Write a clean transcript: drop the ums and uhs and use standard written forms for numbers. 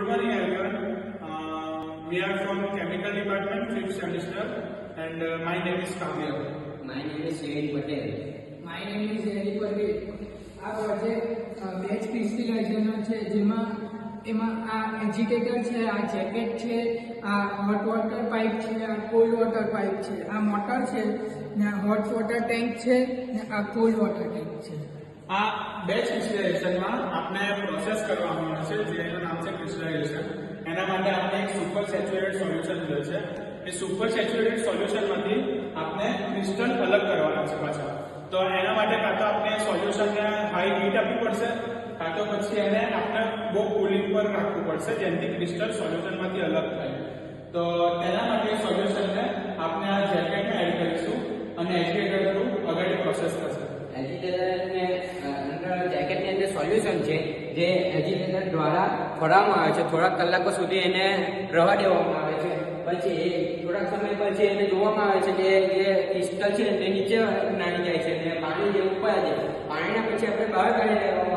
Good morning, everyone. We are from Chemical Department, 5th semester, and my name is Kavya. My name is Shane Patel. My name is Eric Parvez. આ project batch ક્રિસ્ટલાઇઝેશનનો છે, જેમાં આ એજિટેટર છે, આ jacket છે, આ hot water pipe છે, આ કોલ્ડ વોટર પાઇપ છે, આ મોટર છે, ને આ હોટ વોટર ટેન્ક છે, ને આ કોલ્ડ વોટર ટેન્ક છે. આ બેચ ક્રિસ્ટલાઇઝેશનમાં આપણે પ્રોસેસ કરવામાં આવે છે, જેનું નામ છે ક્રિસ્ટલાઇઝેશન. એના માટે આપણે એક સુપર સેચ્યુરેટેડ સોલ્યુશન જોઈએ છે. એ સુપર સેચ્યુરેટેડ સોલ્યુશનમાંથી આપણે ક્રિસ્ટલ અલગ કરવાના છે પાછા. તો એના માટે કાં તો આપણે સોલ્યુશનને હાઈ હીટ આપવી પડશે, કાં તો પછી એને આપણે બહુ કુલિંગ પર રાખવું પડશે, જેનાથી ક્રિસ્ટલ સોલ્યુશનમાંથી અલગ થાય. તો તેના માટે સોલ્યુશનને આપણે આ જેકેટને એડ કરીશું અને એજિટેટર થ્રુ આગળ પ્રોસેસ થશે. એજિટેટરને અંદર જેકેટની અંદર સોલ્યુશન છે, જે એજિટેટર દ્વારા ફોડવામાં આવે છે. થોડાક કલાકો સુધી એને રવા દેવામાં આવે છે. પછી એ થોડાક સમય પછી એને જોવામાં આવે છે કે જે ક્રિસ્ટલ છે તે નીચે નાની જાય છે અને પાણી જે ઉપર જાય. પાણીના પછી આપણે બહાર કાઢી લેવામાં